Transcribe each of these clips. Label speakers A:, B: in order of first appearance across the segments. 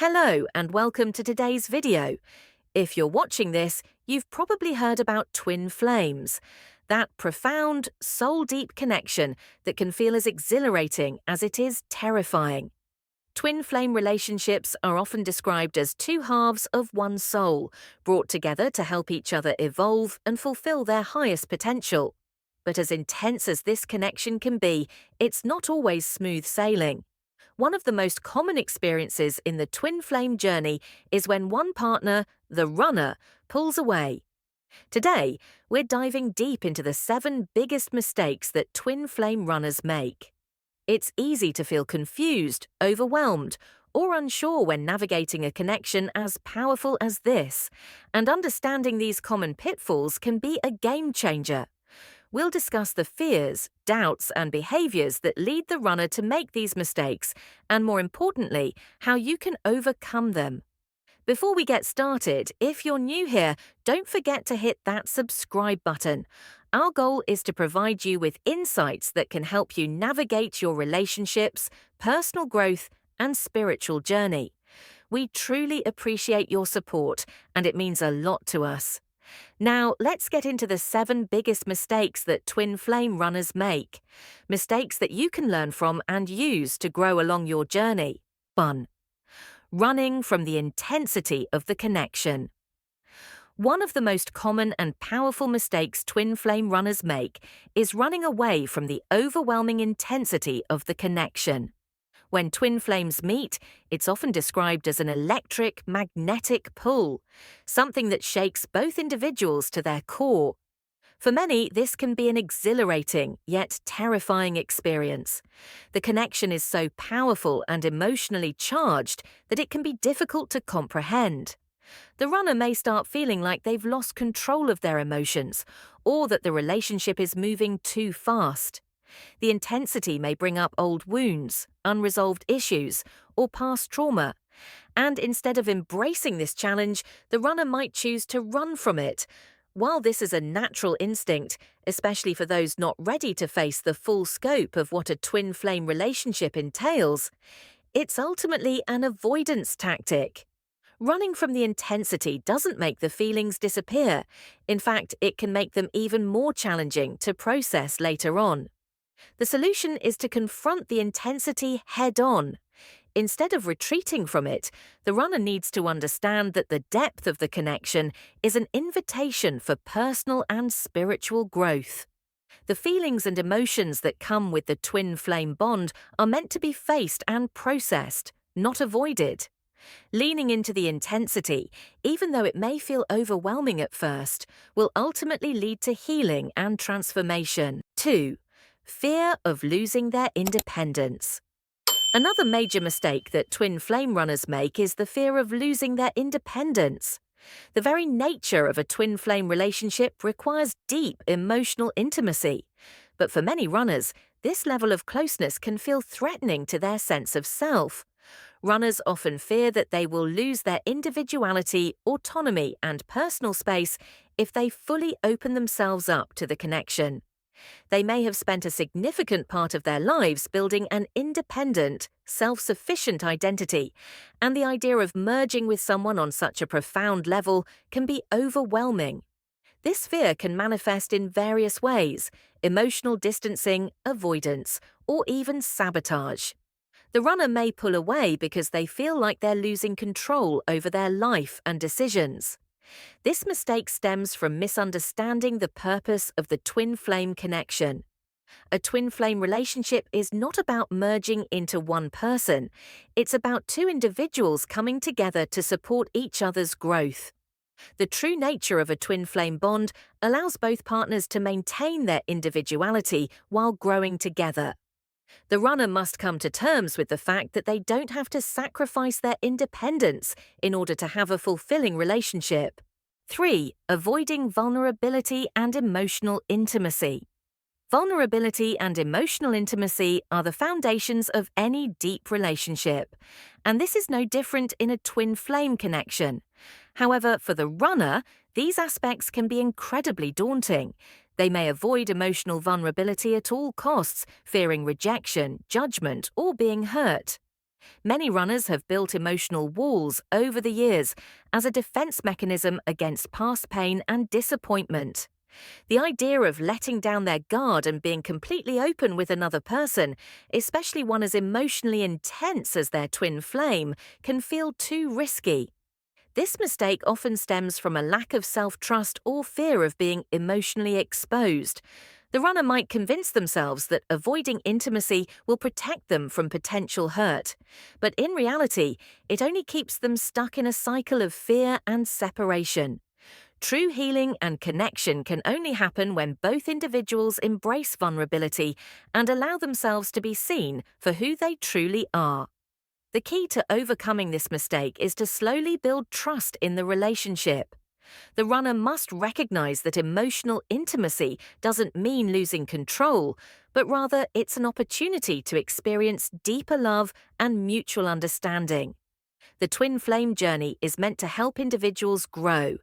A: Hello and welcome to today's video. If you're watching this, you've probably heard about twin flames, that profound, soul-deep connection that can feel as exhilarating as it is terrifying. Twin flame relationships are often described as two halves of one soul, brought together to help each other evolve and fulfill their highest potential. But as intense as this connection can be, it's not always smooth sailing. One of the most common experiences in the twin flame journey is when one partner, the runner, pulls away. Today, we're diving deep into the 7 biggest mistakes that twin flame runners make. It's easy to feel confused, overwhelmed, or unsure when navigating a connection as powerful as this, and understanding these common pitfalls can be a game changer. We'll discuss the fears, doubts, and behaviors that lead the runner to make these mistakes, and more importantly, how you can overcome them. Before we get started, if you're new here, don't forget to hit that subscribe button. Our goal is to provide you with insights that can help you navigate your relationships, personal growth, and spiritual journey. We truly appreciate your support, and it means a lot to us. Now, let's get into the 7 biggest mistakes that twin flame runners make. Mistakes that you can learn from and use to grow along your journey. 1. Running from the intensity of the connection. One of the most common and powerful mistakes twin flame runners make is running away from the overwhelming intensity of the connection. When twin flames meet, it's often described as an electric, magnetic pull, something that shakes both individuals to their core. For many, this can be an exhilarating, yet terrifying experience. The connection is so powerful and emotionally charged that it can be difficult to comprehend. The runner may start feeling like they've lost control of their emotions, or that the relationship is moving too fast. The intensity may bring up old wounds, unresolved issues, or past trauma. And instead of embracing this challenge, the runner might choose to run from it. While this is a natural instinct, especially for those not ready to face the full scope of what a twin flame relationship entails, it's ultimately an avoidance tactic. Running from the intensity doesn't make the feelings disappear. In fact, it can make them even more challenging to process later on. The solution is to confront the intensity head-on. Instead of retreating from it, the runner needs to understand that the depth of the connection is an invitation for personal and spiritual growth. The feelings and emotions that come with the twin flame bond are meant to be faced and processed, not avoided. Leaning into the intensity, even though it may feel overwhelming at first, will ultimately lead to healing and transformation. 2. Fear of losing their independence. Another major mistake that twin flame runners make is the fear of losing their independence. The very nature of a twin flame relationship requires deep emotional intimacy. But for many runners, this level of closeness can feel threatening to their sense of self. Runners often fear that they will lose their individuality, autonomy, and personal space if they fully open themselves up to the connection. They may have spent a significant part of their lives building an independent, self-sufficient identity, and the idea of merging with someone on such a profound level can be overwhelming. This fear can manifest in various ways: emotional distancing, avoidance, or even sabotage. The runner may pull away because they feel like they're losing control over their life and decisions. This mistake stems from misunderstanding the purpose of the twin flame connection. A twin flame relationship is not about merging into one person. It's about 2 individuals coming together to support each other's growth. The true nature of a twin flame bond allows both partners to maintain their individuality while growing together. The runner must come to terms with the fact that they don't have to sacrifice their independence in order to have a fulfilling relationship. 3. Avoiding vulnerability and emotional intimacy. Vulnerability and emotional intimacy are the foundations of any deep relationship, and this is no different in a twin flame connection. However, for the runner, these aspects can be incredibly daunting. They may avoid emotional vulnerability at all costs, fearing rejection, judgment, or being hurt. Many runners have built emotional walls over the years as a defense mechanism against past pain and disappointment. The idea of letting down their guard and being completely open with another person, especially one as emotionally intense as their twin flame, can feel too risky. This mistake often stems from a lack of self-trust or fear of being emotionally exposed. The runner might convince themselves that avoiding intimacy will protect them from potential hurt, but in reality, it only keeps them stuck in a cycle of fear and separation. True healing and connection can only happen when both individuals embrace vulnerability and allow themselves to be seen for who they truly are. The key to overcoming this mistake is to slowly build trust in the relationship. The runner must recognize that emotional intimacy doesn't mean losing control, but rather it's an opportunity to experience deeper love and mutual understanding. The twin flame journey is meant to help individuals grow,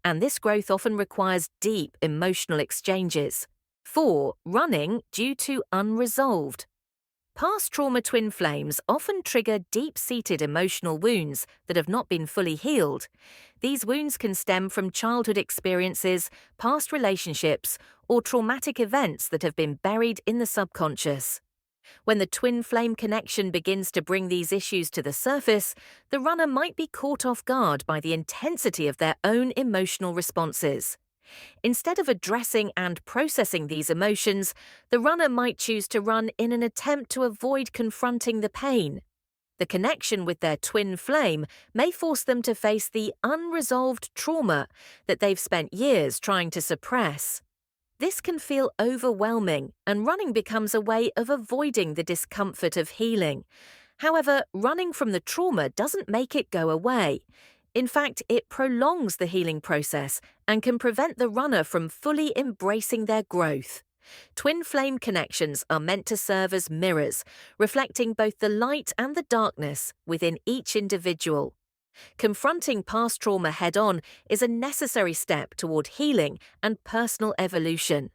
A: and this growth often requires deep emotional exchanges. 4. Running due to unresolved. Past trauma twin flames often trigger deep-seated emotional wounds that have not been fully healed. These wounds can stem from childhood experiences, past relationships, or traumatic events that have been buried in the subconscious. When the twin flame connection begins to bring these issues to the surface, the runner might be caught off guard by the intensity of their own emotional responses. Instead of addressing and processing these emotions, the runner might choose to run in an attempt to avoid confronting the pain. The connection with their twin flame may force them to face the unresolved trauma that they've spent years trying to suppress. This can feel overwhelming, and running becomes a way of avoiding the discomfort of healing. However, running from the trauma doesn't make it go away. In fact, it prolongs the healing process and can prevent the runner from fully embracing their growth. Twin flame connections are meant to serve as mirrors, reflecting both the light and the darkness within each individual. Confronting past trauma head-on is a necessary step toward healing and personal evolution.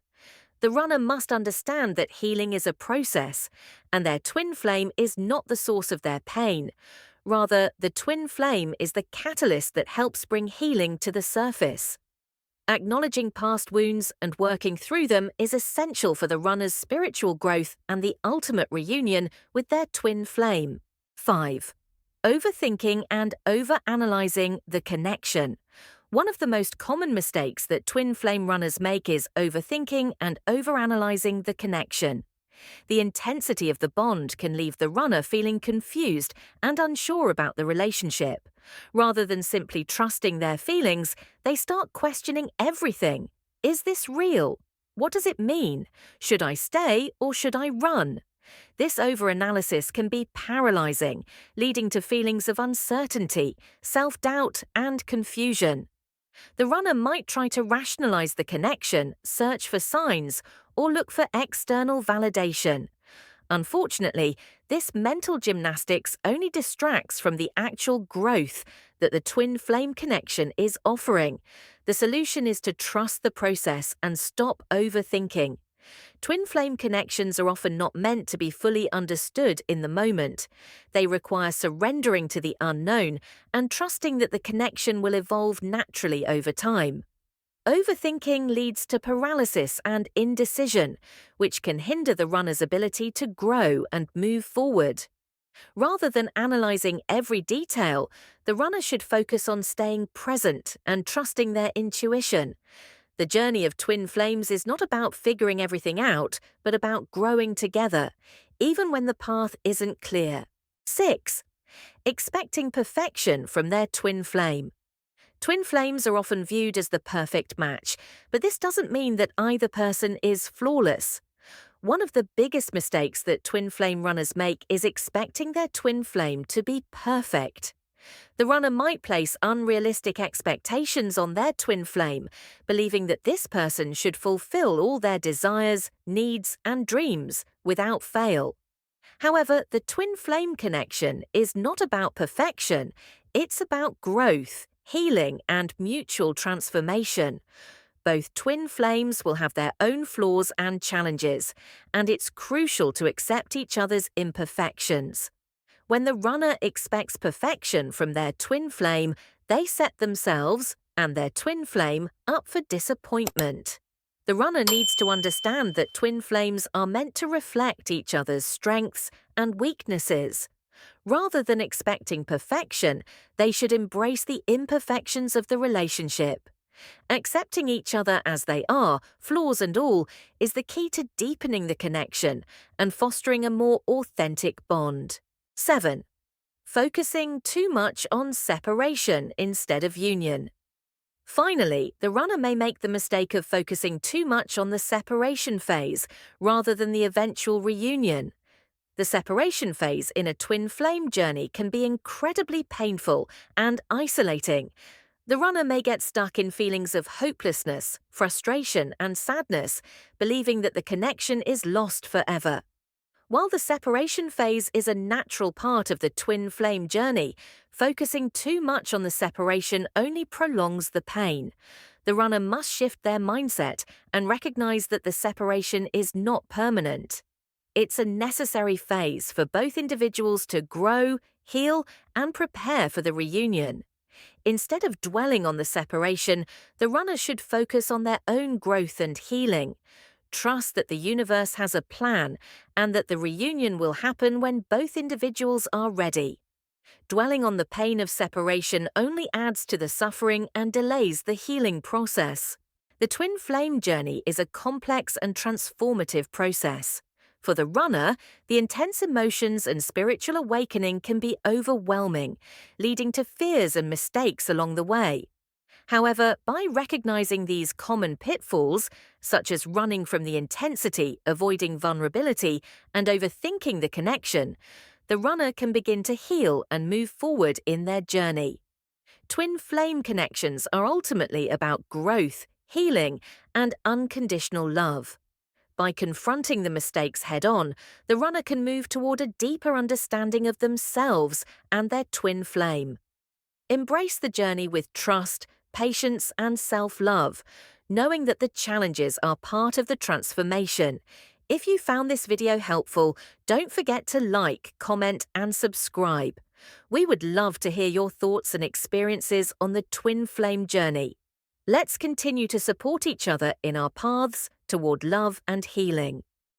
A: The runner must understand that healing is a process, and their twin flame is not the source of their pain. Rather, the twin flame is the catalyst that helps bring healing to the surface. Acknowledging past wounds and working through them is essential for the runner's spiritual growth and the ultimate reunion with their twin flame. 5. Overthinking and overanalyzing the connection. One of the most common mistakes that twin flame runners make is overthinking and overanalyzing the connection. The intensity of the bond can leave the runner feeling confused and unsure about the relationship. Rather than simply trusting their feelings, they start questioning everything. Is this real? What does it mean? Should I stay or should I run? This overanalysis can be paralyzing, leading to feelings of uncertainty, self-doubt, and confusion. The runner might try to rationalize the connection, search for signs, or look for external validation. Unfortunately, this mental gymnastics only distracts from the actual growth that the twin flame connection is offering. The solution is to trust the process and stop overthinking. Twin flame connections are often not meant to be fully understood in the moment. They require surrendering to the unknown and trusting that the connection will evolve naturally over time. Overthinking leads to paralysis and indecision, which can hinder the runner's ability to grow and move forward. Rather than analyzing every detail, the runner should focus on staying present and trusting their intuition. The journey of twin flames is not about figuring everything out, but about growing together, even when the path isn't clear. 6. Expecting perfection from their twin flame. Twin flames are often viewed as the perfect match, but this doesn't mean that either person is flawless. One of the biggest mistakes that twin flame runners make is expecting their twin flame to be perfect. The runner might place unrealistic expectations on their twin flame, believing that this person should fulfill all their desires, needs, and dreams without fail. However, the twin flame connection is not about perfection, it's about growth, healing, and mutual transformation. Both twin flames will have their own flaws and challenges, and it's crucial to accept each other's imperfections. When the runner expects perfection from their twin flame, they set themselves and their twin flame up for disappointment. The runner needs to understand that twin flames are meant to reflect each other's strengths and weaknesses. Rather than expecting perfection, they should embrace the imperfections of the relationship. Accepting each other as they are, flaws and all, is the key to deepening the connection and fostering a more authentic bond. 7. Focusing too much on separation instead of union. Finally, the runner may make the mistake of focusing too much on the separation phase rather than the eventual reunion. The separation phase in a twin flame journey can be incredibly painful and isolating. The runner may get stuck in feelings of hopelessness, frustration, and sadness, believing that the connection is lost forever. While the separation phase is a natural part of the twin flame journey, focusing too much on the separation only prolongs the pain. The runner must shift their mindset and recognize that the separation is not permanent. It's a necessary phase for both individuals to grow, heal, and prepare for the reunion. Instead of dwelling on the separation, the runner should focus on their own growth and healing. Trust that the universe has a plan and that the reunion will happen when both individuals are ready. Dwelling on the pain of separation only adds to the suffering and delays the healing process. The twin flame journey is a complex and transformative process. For the runner, the intense emotions and spiritual awakening can be overwhelming, leading to fears and mistakes along the way. However, by recognizing these common pitfalls, such as running from the intensity, avoiding vulnerability, and overthinking the connection, the runner can begin to heal and move forward in their journey. Twin flame connections are ultimately about growth, healing, and unconditional love. By confronting the mistakes head-on, the runner can move toward a deeper understanding of themselves and their twin flame. Embrace the journey with trust, patience, and self-love, knowing that the challenges are part of the transformation. If you found this video helpful, don't forget to like, comment, and subscribe. We would love to hear your thoughts and experiences on the twin flame journey. Let's continue to support each other in our paths toward love and healing.